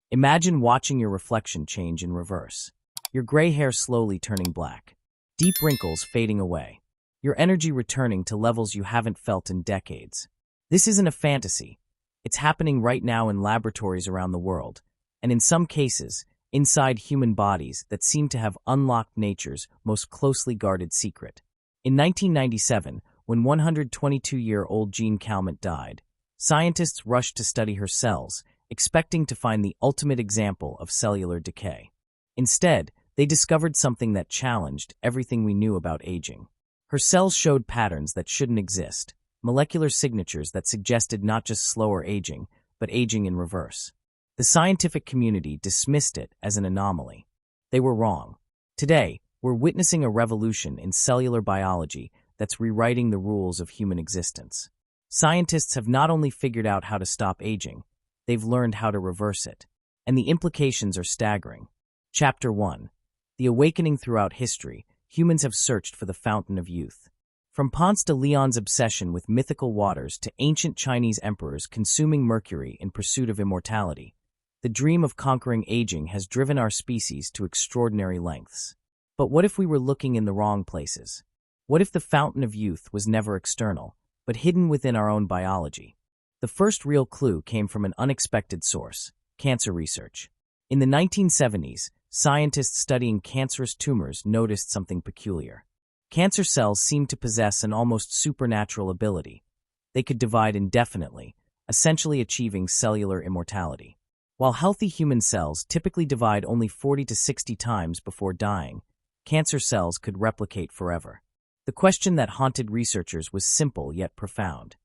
Imagine watching your reflection change in reverse. Your gray hair slowly turning black. Deep wrinkles fading away. Your energy returning to levels you haven't felt in decades. This isn't a fantasy. It's happening right now in laboratories around the world, and in some cases, inside human bodies that seem to have unlocked nature's most closely guarded secret. In 1997, when 122-year-old Jeanne Calment died, scientists rushed to study her cells, expecting to find the ultimate example of cellular decay. Instead, they discovered something that challenged everything we knew about aging. Her cells showed patterns that shouldn't exist, molecular signatures that suggested not just slower aging, but aging in reverse. The scientific community dismissed it as an anomaly. They were wrong. Today, we're witnessing a revolution in cellular biology that's rewriting the rules of human existence. Scientists have not only figured out how to stop aging, they've learned how to reverse it. And the implications are staggering. Chapter 1. The Awakening. Throughout history, humans have searched for the fountain of youth. From Ponce de Leon's obsession with mythical waters to ancient Chinese emperors consuming mercury in pursuit of immortality, the dream of conquering aging has driven our species to extraordinary lengths. But what if we were looking in the wrong places? What if the fountain of youth was never external, but hidden within our own biology? The first real clue came from an unexpected source: cancer research. In the 1970s, scientists studying cancerous tumors noticed something peculiar. Cancer cells seemed to possess an almost supernatural ability. They could divide indefinitely, essentially achieving cellular immortality. While healthy human cells typically divide only 40 to 60 times before dying, cancer cells could replicate forever. The question that haunted researchers was simple yet profound.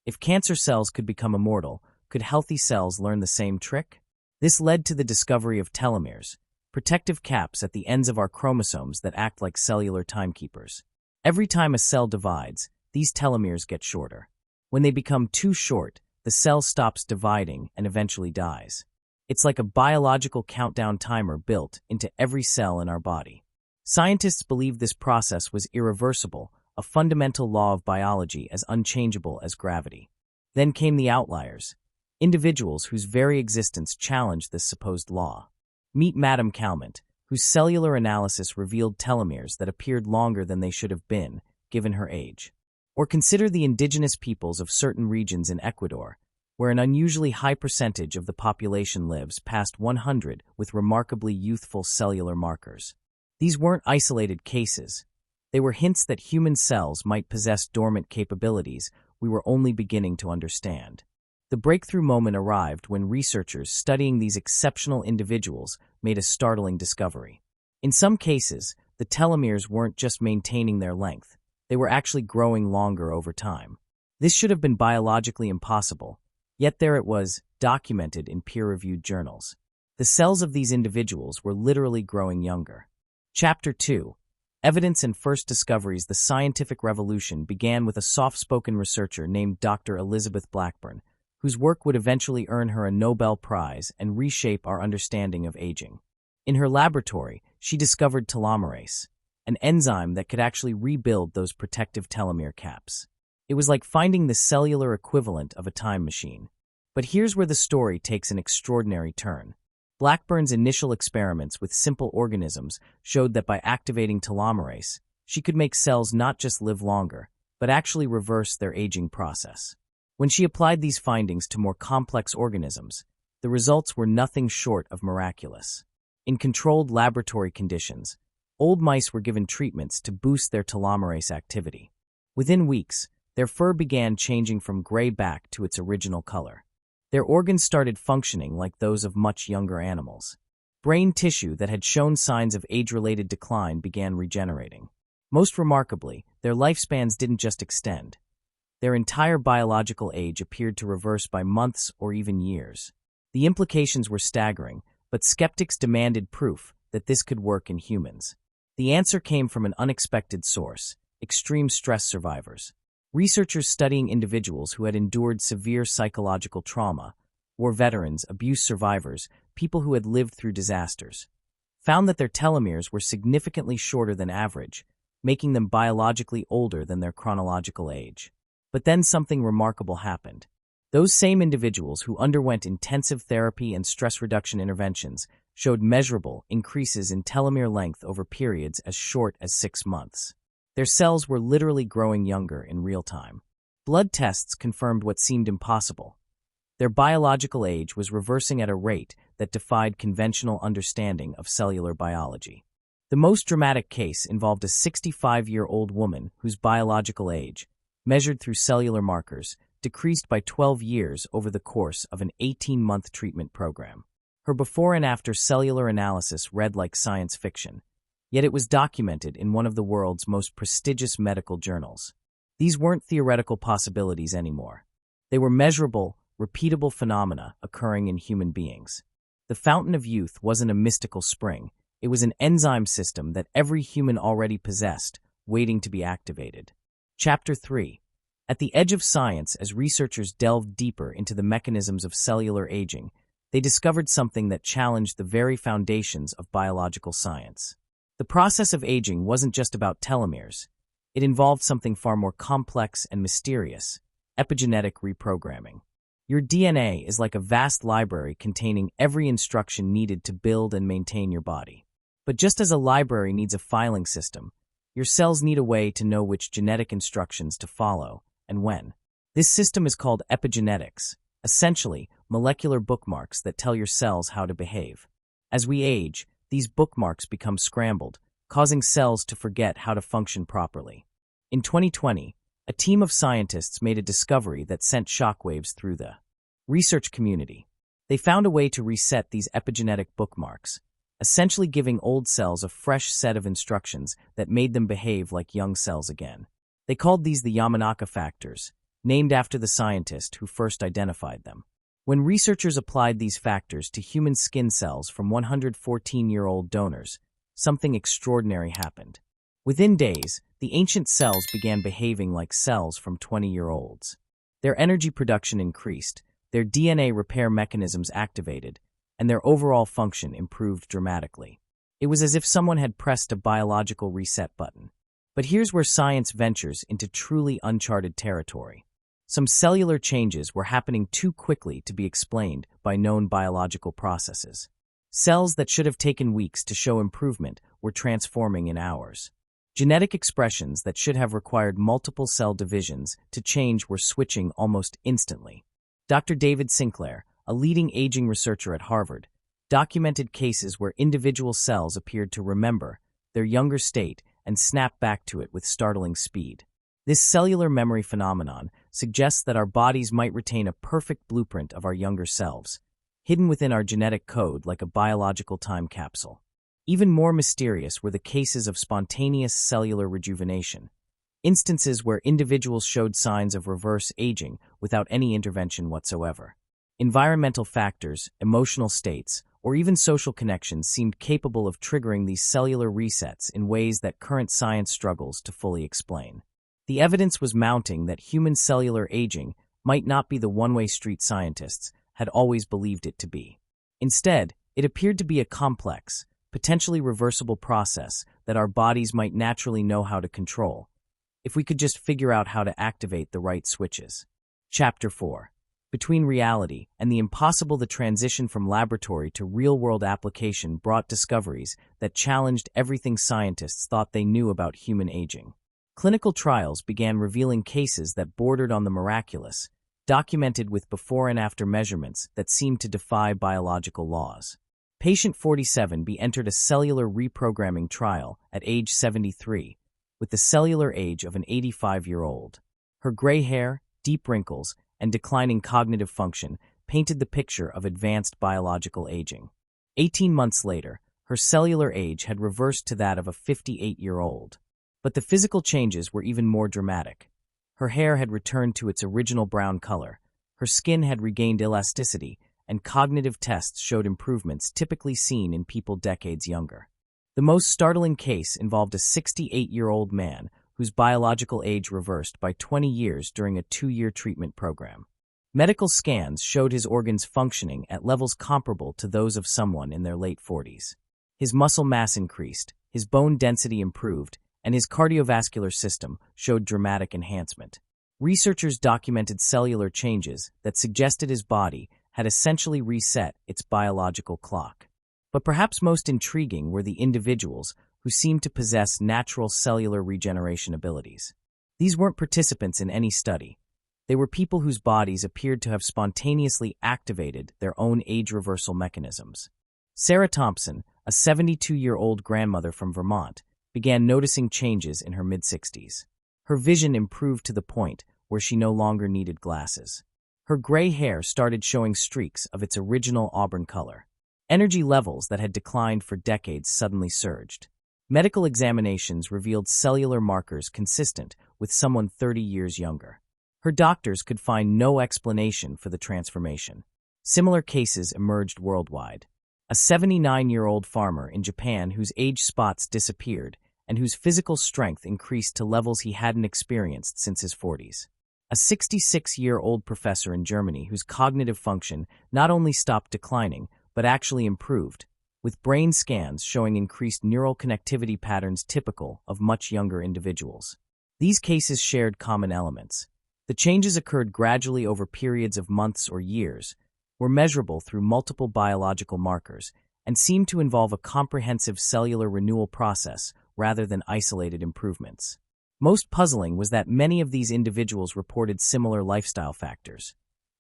If cancer cells could become immortal, could healthy cells learn the same trick? This led to the discovery of telomeres, protective caps at the ends of our chromosomes that act like cellular timekeepers. Every time a cell divides, these telomeres get shorter. When they become too short, the cell stops dividing and eventually dies. It's like a biological countdown timer built into every cell in our body. Scientists believed this process was irreversible, a fundamental law of biology as unchangeable as gravity. Then came the outliers, individuals whose very existence challenged this supposed law. Meet Madame Calment, whose cellular analysis revealed telomeres that appeared longer than they should have been, given her age. Or consider the indigenous peoples of certain regions in Ecuador, where an unusually high percentage of the population lives past 100 with remarkably youthful cellular markers. These weren't isolated cases. They were hints that human cells might possess dormant capabilities we were only beginning to understand. The breakthrough moment arrived when researchers studying these exceptional individuals made a startling discovery. In some cases, the telomeres weren't just maintaining their length, they were actually growing longer over time. This should have been biologically impossible, yet there it was, documented in peer-reviewed journals. The cells of these individuals were literally growing younger. Chapter 2. Evidence and First Discoveries. The scientific revolution began with a soft-spoken researcher named Dr. Elizabeth Blackburn, whose work would eventually earn her a Nobel Prize and reshape our understanding of aging. In her laboratory, she discovered telomerase, an enzyme that could actually rebuild those protective telomere caps. It was like finding the cellular equivalent of a time machine. But here's where the story takes an extraordinary turn. Blackburn's initial experiments with simple organisms showed that by activating telomerase, she could make cells not just live longer, but actually reverse their aging process. When she applied these findings to more complex organisms, the results were nothing short of miraculous. In controlled laboratory conditions, old mice were given treatments to boost their telomerase activity. Within weeks, their fur began changing from gray back to its original color. Their organs started functioning like those of much younger animals. Brain tissue that had shown signs of age-related decline began regenerating. Most remarkably, their lifespans didn't just extend. Their entire biological age appeared to reverse by months or even years. The implications were staggering, but skeptics demanded proof that this could work in humans. The answer came from an unexpected source: extreme stress survivors. Researchers studying individuals who had endured severe psychological trauma, war veterans, abuse survivors, people who had lived through disasters, found that their telomeres were significantly shorter than average, making them biologically older than their chronological age. But then something remarkable happened. Those same individuals who underwent intensive therapy and stress reduction interventions showed measurable increases in telomere length over periods as short as 6 months. Their cells were literally growing younger in real time. Blood tests confirmed what seemed impossible. Their biological age was reversing at a rate that defied conventional understanding of cellular biology. The most dramatic case involved a 65-year-old woman whose biological age, measured through cellular markers, decreased by 12 years over the course of an 18-month treatment program. Her before and after cellular analysis read like science fiction, yet it was documented in one of the world's most prestigious medical journals. These weren't theoretical possibilities anymore. They were measurable, repeatable phenomena occurring in human beings. The fountain of youth wasn't a mystical spring. It was an enzyme system that every human already possessed, waiting to be activated. Chapter 3. At the edge of science, as researchers delved deeper into the mechanisms of cellular aging, they discovered something that challenged the very foundations of biological science. The process of aging wasn't just about telomeres. It involved something far more complex and mysterious: epigenetic reprogramming. Your DNA is like a vast library containing every instruction needed to build and maintain your body. But just as a library needs a filing system, your cells need a way to know which genetic instructions to follow and when. This system is called epigenetics, essentially molecular bookmarks that tell your cells how to behave. As we age, these bookmarks become scrambled, causing cells to forget how to function properly. In 2020, a team of scientists made a discovery that sent shockwaves through the research community. They found a way to reset these epigenetic bookmarks, essentially giving old cells a fresh set of instructions that made them behave like young cells again. They called these the Yamanaka factors, named after the scientist who first identified them. When researchers applied these factors to human skin cells from 114-year-old donors, something extraordinary happened. Within days, the ancient cells began behaving like cells from 20-year-olds. Their energy production increased, their DNA repair mechanisms activated, and their overall function improved dramatically. It was as if someone had pressed a biological reset button. But here's where science ventures into truly uncharted territory. Some cellular changes were happening too quickly to be explained by known biological processes. Cells that should have taken weeks to show improvement were transforming in hours. Genetic expressions that should have required multiple cell divisions to change were switching almost instantly. Dr. David Sinclair, a leading aging researcher at Harvard, documented cases where individual cells appeared to remember their younger state and snap back to it with startling speed. This cellular memory phenomenon suggests that our bodies might retain a perfect blueprint of our younger selves, hidden within our genetic code like a biological time capsule. Even more mysterious were the cases of spontaneous cellular rejuvenation, instances where individuals showed signs of reverse aging without any intervention whatsoever. Environmental factors, emotional states, or even social connections seemed capable of triggering these cellular resets in ways that current science struggles to fully explain. The evidence was mounting that human cellular aging might not be the one-way street scientists had always believed it to be. Instead, it appeared to be a complex, potentially reversible process that our bodies might naturally know how to control, if we could just figure out how to activate the right switches. Chapter 4. Between reality and the impossible, the transition from laboratory to real-world application brought discoveries that challenged everything scientists thought they knew about human aging. Clinical trials began revealing cases that bordered on the miraculous, documented with before and after measurements that seemed to defy biological laws. Patient 47B entered a cellular reprogramming trial at age 73, with the cellular age of an 85-year-old. Her gray hair, deep wrinkles, and declining cognitive function painted the picture of advanced biological aging. 18 months later, her cellular age had reversed to that of a 58-year-old. But the physical changes were even more dramatic. Her hair had returned to its original brown color, her skin had regained elasticity, and cognitive tests showed improvements typically seen in people decades younger. The most startling case involved a 68-year-old man whose biological age reversed by 20 years during a 2-year treatment program. Medical scans showed his organs functioning at levels comparable to those of someone in their late 40s. His muscle mass increased, his bone density improved, and his cardiovascular system showed dramatic enhancement. Researchers documented cellular changes that suggested his body had essentially reset its biological clock. But perhaps most intriguing were the individuals who seemed to possess natural cellular regeneration abilities. These weren't participants in any study. They were people whose bodies appeared to have spontaneously activated their own age reversal mechanisms. Sarah Thompson, a 72-year-old grandmother from Vermont, began noticing changes in her mid-60s. Her vision improved to the point where she no longer needed glasses. Her gray hair started showing streaks of its original auburn color. Energy levels that had declined for decades suddenly surged. Medical examinations revealed cellular markers consistent with someone 30 years younger. Her doctors could find no explanation for the transformation. Similar cases emerged worldwide. A 79-year-old farmer in Japan whose age spots disappeared and whose physical strength increased to levels he hadn't experienced since his 40s. A 66-year-old professor in Germany whose cognitive function not only stopped declining, but actually improved, with brain scans showing increased neural connectivity patterns typical of much younger individuals. These cases shared common elements. The changes occurred gradually over periods of months or years, were measurable through multiple biological markers, and seemed to involve a comprehensive cellular renewal process rather than isolated improvements. Most puzzling was that many of these individuals reported similar lifestyle factors: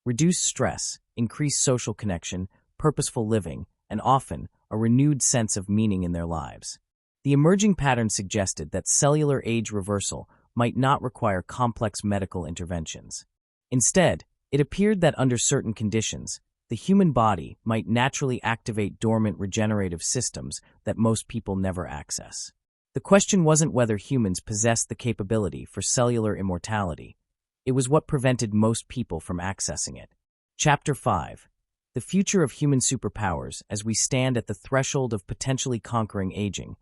reduced stress, increased social connection, purposeful living, and often a renewed sense of meaning in their lives. The emerging pattern suggested that cellular age reversal might not require complex medical interventions. Instead, it appeared that under certain conditions, the human body might naturally activate dormant regenerative systems that most people never access. The question wasn't whether humans possessed the capability for cellular immortality. It was what prevented most people from accessing it. Chapter 5. The Future of Human Superpowers. As we stand at the threshold of potentially conquering aging,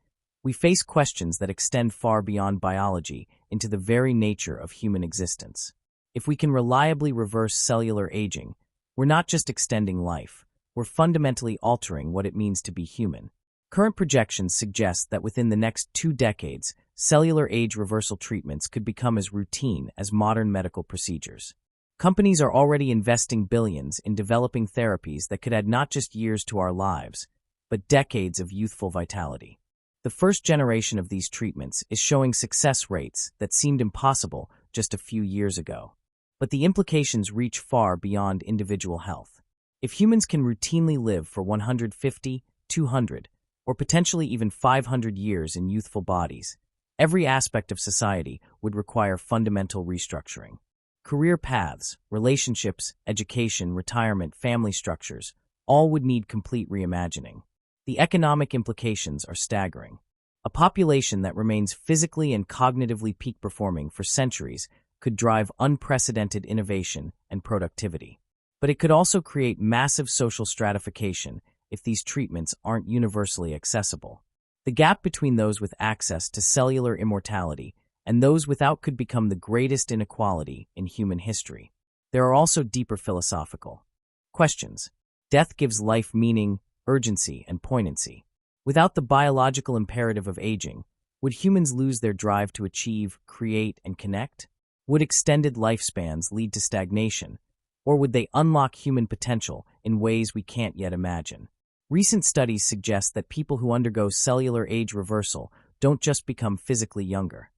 we face questions that extend far beyond biology into the very nature of human existence. If we can reliably reverse cellular aging, we're not just extending life, we're fundamentally altering what it means to be human. Current projections suggest that within the next 2 decades, cellular age reversal treatments could become as routine as modern medical procedures. Companies are already investing billions in developing therapies that could add not just years to our lives, but decades of youthful vitality. The first generation of these treatments is showing success rates that seemed impossible just a few years ago. But the implications reach far beyond individual health. If humans can routinely live for 150, 200, or potentially even 500 years in youthful bodies, every aspect of society would require fundamental restructuring. Career paths, relationships, education, retirement, family structures, all would need complete reimagining. The economic implications are staggering. A population that remains physically and cognitively peak performing for centuries could drive unprecedented innovation and productivity. But it could also create massive social stratification if these treatments aren't universally accessible. The gap between those with access to cellular immortality and those without could become the greatest inequality in human history. There are also deeper philosophical questions. Death gives life meaning, urgency, and poignancy. Without the biological imperative of aging, would humans lose their drive to achieve, create, and connect? Would extended lifespans lead to stagnation, or would they unlock human potential in ways we can't yet imagine? Recent studies suggest that people who undergo cellular age reversal don't just become physically younger.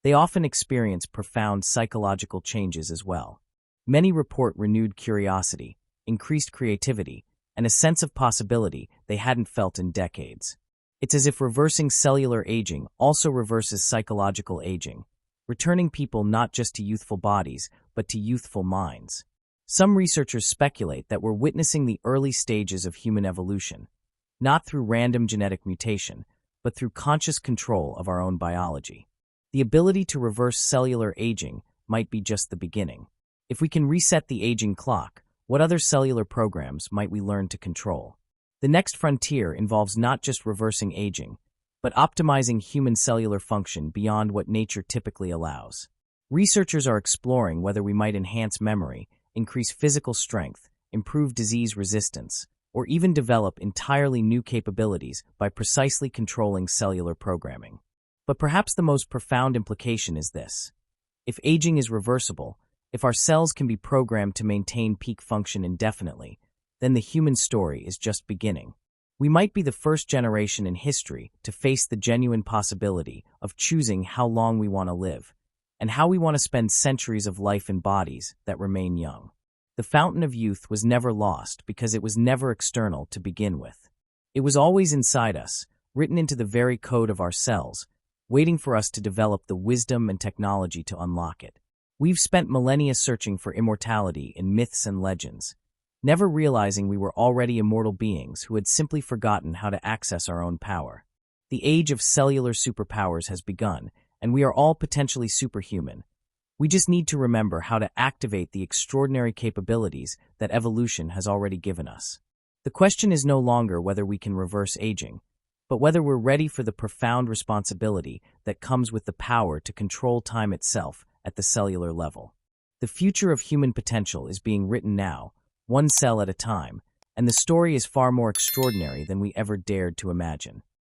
They often experience profound psychological changes as well. Many report renewed curiosity, increased creativity, and a sense of possibility they hadn't felt in decades. It's as if reversing cellular aging also reverses psychological aging, returning people not just to youthful bodies, but to youthful minds. Some researchers speculate that we're witnessing the early stages of human evolution, not through random genetic mutation, but through conscious control of our own biology. The ability to reverse cellular aging might be just the beginning. If we can reset the aging clock, what other cellular programs might we learn to control? The next frontier involves not just reversing aging, but optimizing human cellular function beyond what nature typically allows. Researchers are exploring whether we might enhance memory, increase physical strength, improve disease resistance, or even develop entirely new capabilities by precisely controlling cellular programming. But perhaps the most profound implication is this. If aging is reversible, If our cells can be programmed to maintain peak function indefinitely, then the human story is just beginning. We might be the first generation in history to face the genuine possibility of choosing how long we want to live, and how we want to spend centuries of life in bodies that remain young. The fountain of youth was never lost because it was never external to begin with. It was always inside us, written into the very code of our cells, waiting for us to develop the wisdom and technology to unlock it. We've spent millennia searching for immortality in myths and legends, never realizing we were already immortal beings who had simply forgotten how to access our own power. The age of cellular superpowers has begun, and we are all potentially superhuman. We just need to remember how to activate the extraordinary capabilities that evolution has already given us. The question is no longer whether we can reverse aging, but whether we're ready for the profound responsibility that comes with the power to control time itself at the cellular level. The future of human potential is being written now, one cell at a time, and the story is far more extraordinary than we ever dared to imagine.